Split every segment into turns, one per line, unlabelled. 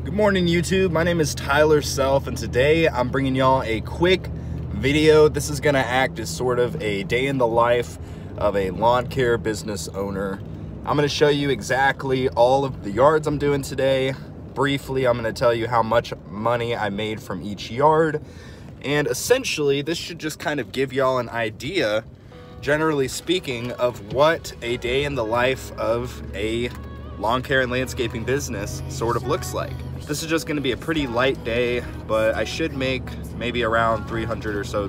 Good morning, YouTube. My name is Tyler Self, and today I'm bringing y'all a quick video. This is gonna act as sort of a day in the life of a lawn care business owner. I'm gonna show you exactly all of the yards I'm doing today. Briefly, I'm gonna tell you how much money I made from each yard. And essentially, this should just kind of give y'all an idea, generally speaking, of what a day in the life of a lawn care and landscaping business sort of looks like. This is just gonna be a pretty light day, but I should make maybe around $300 or so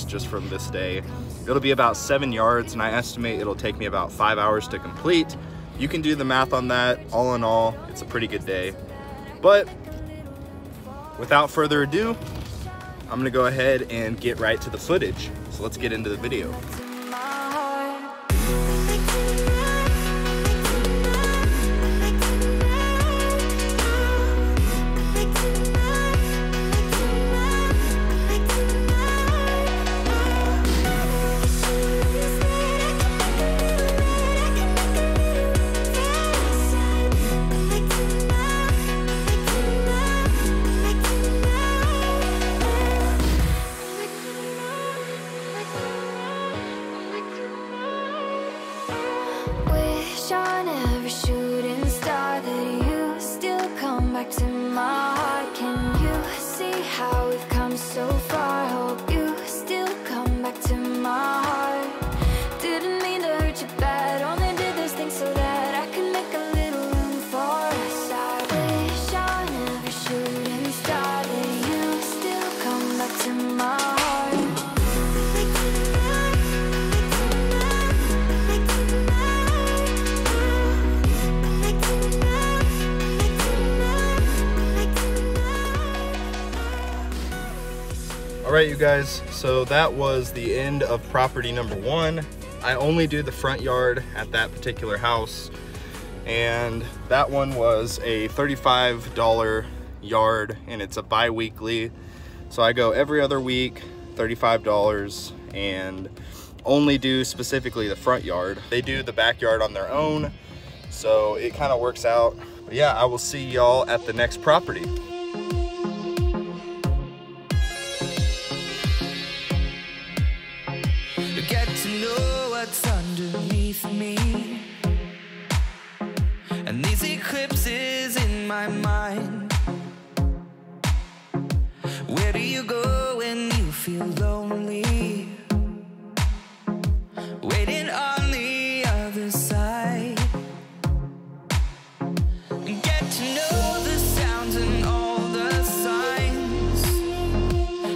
just from this day. It'll be about 7 yards, and I estimate it'll take me about 5 hours to complete. You can do the math on that. All in all, it's a pretty good day. But without further ado, I'm gonna go ahead and get right to the footage. So let's get into the video.
On every shooting star that you still come back to my heart. Can you see how we've come so far? Hope you still come back to my heart. Didn't mean to hurt you bad, only did those things so that I could make a little room for us. I wish on every shooting star that you still come back to my heart.
Alright, you guys, so that was the end of property number 1. I only do the front yard at that particular house, and that one was a $35 yard, and it's a bi-weekly. So I go every other week, $35, and only do specifically the front yard. They do the backyard on their own, so it kind of works out. But yeah, I will see y'all at the next property.
Get to know what's underneath me, and these eclipses in my mind. Where do you go when you feel lonely? Waiting on the other side. Get to know the sounds and all the signs,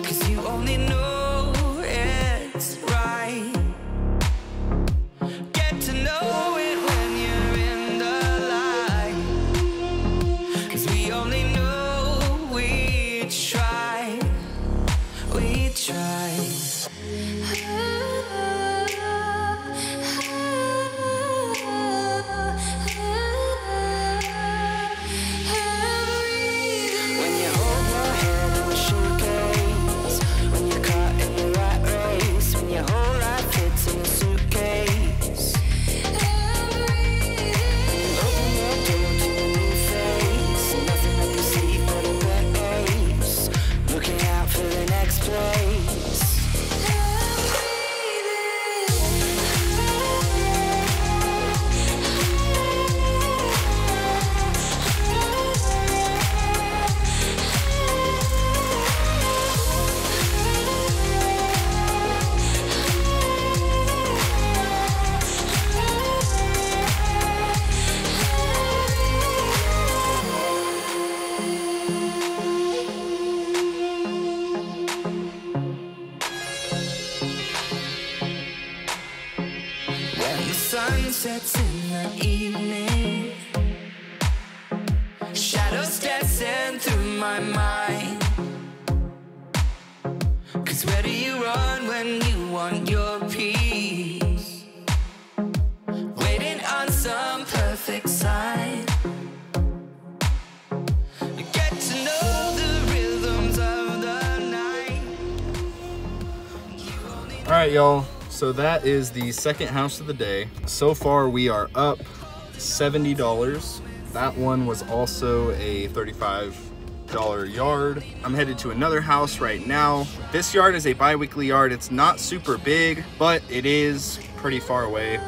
'cause you only know it's right. Get to know it when you're in the light, 'cause we only know we try. We try. When you hold your hand in the showcase, when you're caught in the rat race, when your whole life fits in a suitcase, open your door to a new face, nothing to perceive but a wet ace, looking out for the next place. When the sun sets in the evening, shadows dancing through my mind. 'Cause where do you run when you want your peace? Waiting on some perfect sign. Get to know the rhythms of the night.
Alright, y'all. So that is the second house of the day. So far we are up $70 That one was also a $35 yard. I'm headed to another house right now. This yard is a bi-weekly yard. It's not super big, but it is pretty far away.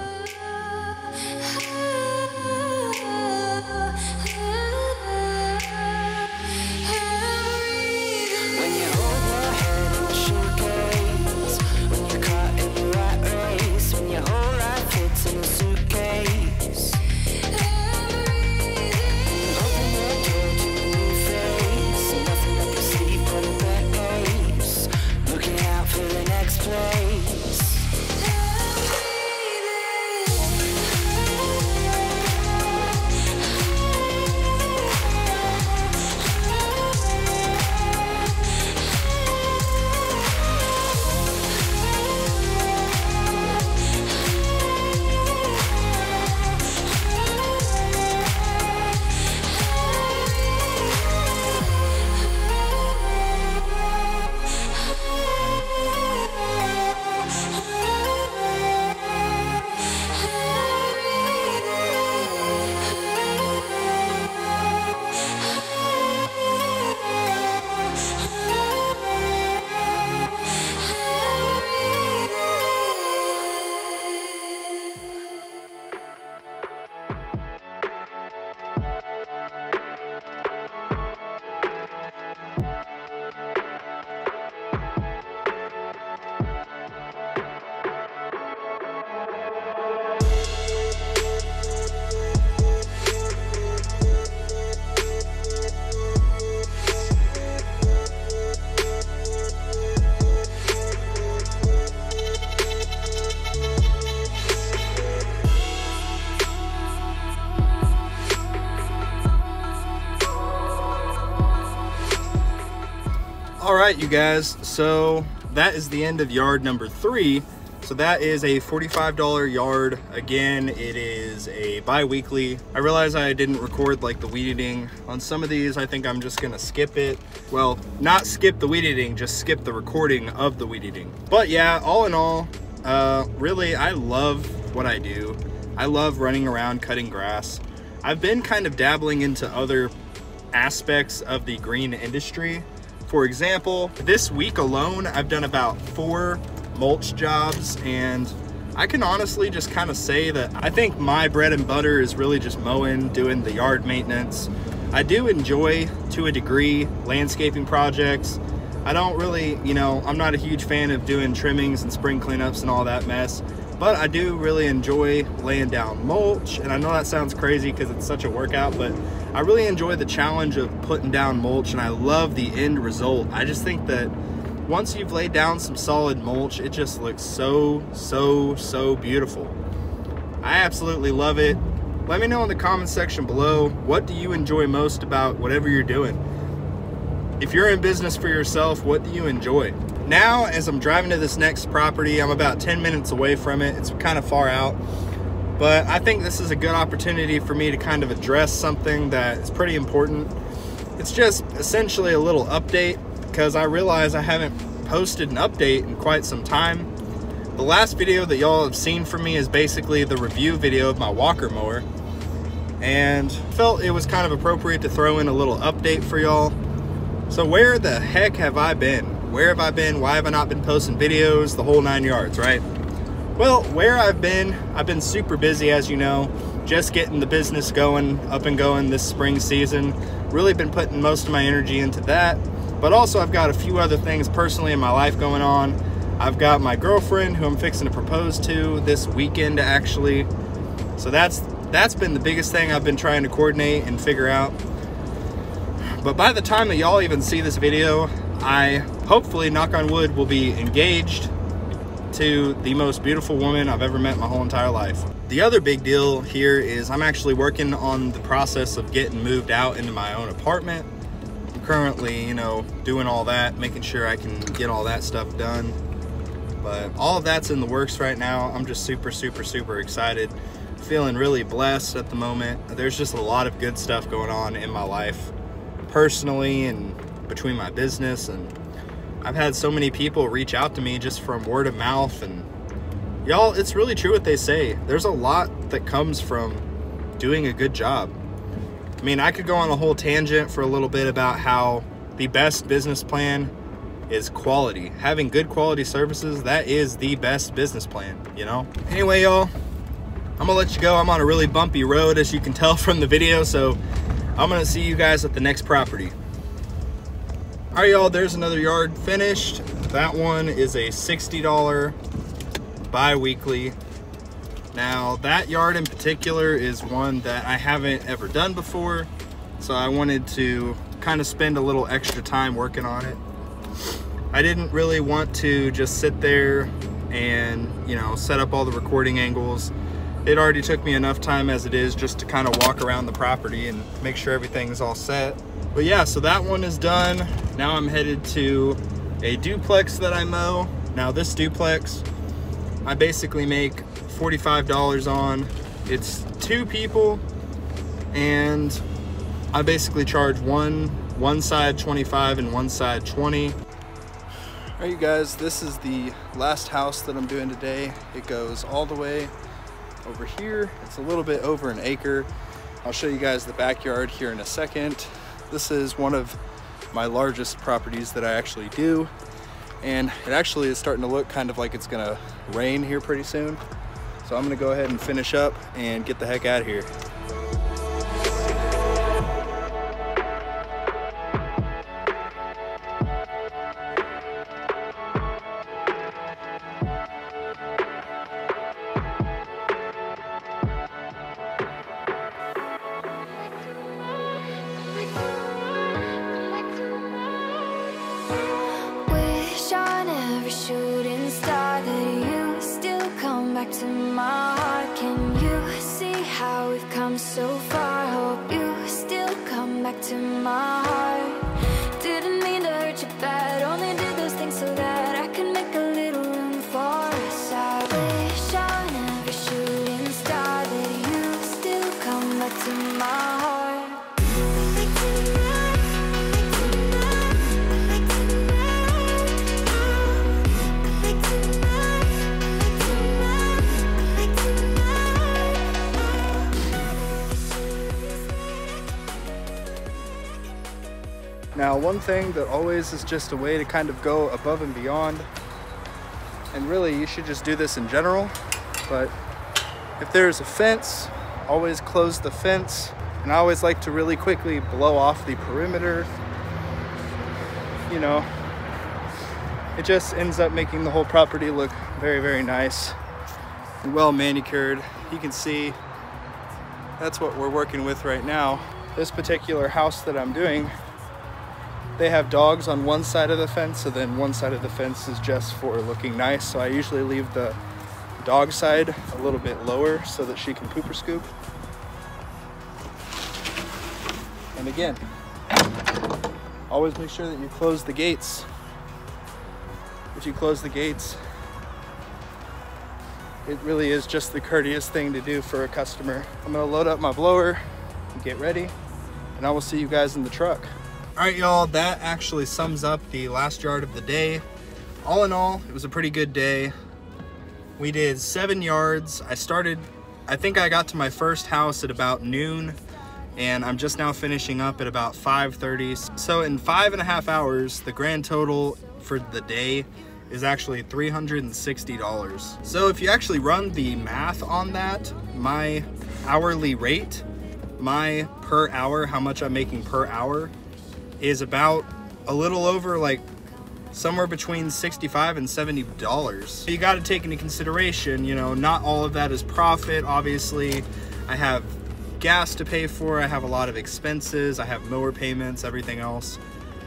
All right, you guys, so that is the end of yard number 3. So that is a $45 yard. Again, it is a bi-weekly. I realize I didn't record like the weed eating on some of these. I think I'm just gonna skip it. Well, not skip the weed eating, just skip the recording of the weed eating. But yeah, all in all, really, I love what I do. I love running around cutting grass. I've been kind of dabbling into other aspects of the green industry. For example, this week alone, I've done about 4 mulch jobs, and I can honestly just kind of say that I think my bread and butter is really just mowing, doing the yard maintenance. I do enjoy, to a degree, landscaping projects. I don't really, I'm not a huge fan of doing trimmings and spring cleanups and all that mess, but I do really enjoy laying down mulch. And I know that sounds crazy because it's such a workout, but I really enjoy the challenge of putting down mulch, and I love the end result. I just think that once you've laid down some solid mulch, it just looks so, so, so beautiful. I absolutely love it. Let me know in the comments section below, what do you enjoy most about whatever you're doing? If you're in business for yourself, what do you enjoy? Now, as I'm driving to this next property, I'm about 10 minutes away from it. It's kind of far out, but I think this is a good opportunity for me to kind of address something that is pretty important. It's just essentially a little update, because I realize I haven't posted an update in quite some time. The last video that y'all have seen from me is basically the review video of my walker mower, and felt it was kind of appropriate to throw in a little update for y'all. So where the heck have I been? Where have I been? Why have I not been posting videos? The whole 9 yards, right? Well, where I've been super busy, as you know, just getting the business going, up and going this spring season. Really been putting most of my energy into that. But also I've got a few other things personally in my life going on. I've got my girlfriend who I'm fixing to propose to this weekend, actually. So that's been the biggest thing I've been trying to coordinate and figure out. But by the time that y'all even see this video, I hopefully, knock on wood, will be engaged to the most beautiful woman I've ever met in my whole entire life. The other big deal here is I'm actually working on the process of getting moved out into my own apartment. I'm currently, doing all that, making sure I can get all that stuff done. But all of that's in the works right now. I'm just super, super, super excited. Feeling really blessed at the moment. There's just a lot of good stuff going on in my life, personally and between my business, and I've had so many people reach out to me just from word of mouth. And y'all, it's really true what they say. There's a lot that comes from doing a good job. I mean, I could go on a whole tangent for a little bit about how the best business plan is quality. Having good quality services, that is the best business plan, you know? Anyway, y'all, I'm gonna let you go. I'm on a really bumpy road, as you can tell from the video, so I'm gonna see you guys at the next property. All right, y'all, there's another yard finished. That one is a $60 Biweekly. Now, that yard in particular is one that I haven't ever done before, so I wanted to kind of spend a little extra time working on it. I didn't really want to just sit there and, you know, set up all the recording angles. It already took me enough time as it is just to kind of walk around the property and make sure everything's all set. But yeah, so that one is done. Now I'm headed to a duplex that I mow. Now this duplex, I basically make $45 on. It's 2 people, and I basically charge one side 25 and one side 20. All right, you guys, this is the last house that I'm doing today. It goes all the way over here. It's a little bit over an acre. I'll show you guys the backyard here in a second. This is one of my largest properties that I actually do, and it actually is starting to look kind of like it's gonna rain here pretty soon. So I'm gonna go ahead and finish up and get the heck out of here.
Shooting star, that you still come back to my heart. Can you see how we've come so far? Hope you still come back to my heart. Didn't mean to hurt you bad, only did those things so that I could make a little room for us. I wish on every shooting star that you still come back to my heart.
Now, one thing that always is just a way to kind of go above and beyond, and really you should just do this in general, but if there's a fence, always close the fence. And I always like to really quickly blow off the perimeter. You know, it just ends up making the whole property look very, very nice and well manicured. You can see that's what we're working with right now. This particular house that I'm doing, they have dogs on one side of the fence, so then one side of the fence is just for looking nice. So I usually leave the dog side a little bit lower so that she can poop or scoop. And again, always make sure that you close the gates. If you close the gates, it really is just the courteous thing to do for a customer. I'm gonna load up my blower and get ready, and I will see you guys in the truck. All right, y'all, that actually sums up the last yard of the day. All in all, it was a pretty good day. We did 7 yards. I think I got to my first house at about noon, and I'm just now finishing up at about 5:30. So in 5.5 hours, the grand total for the day is actually $360. So if you actually run the math on that, my hourly rate, my per hour, how much I'm making per hour, is about a little over, like, somewhere between $65 and $70. You got to take into consideration, you know, not all of that is profit. Obviously, I have gas to pay for, I have a lot of expenses, I have mower payments, everything else.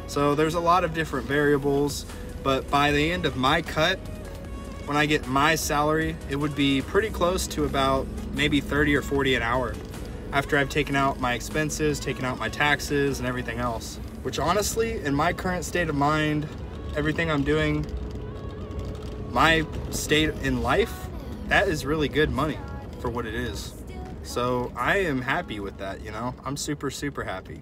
So there's a lot of different variables, but by the end of my cut, when I get my salary, it would be pretty close to about maybe 30 or 40 an hour after I've taken out my expenses, taken out my taxes and everything else. Which honestly, in my current state of mind, everything I'm doing, my state in life, that is really good money for what it is. So I am happy with that, you know? I'm super, super happy.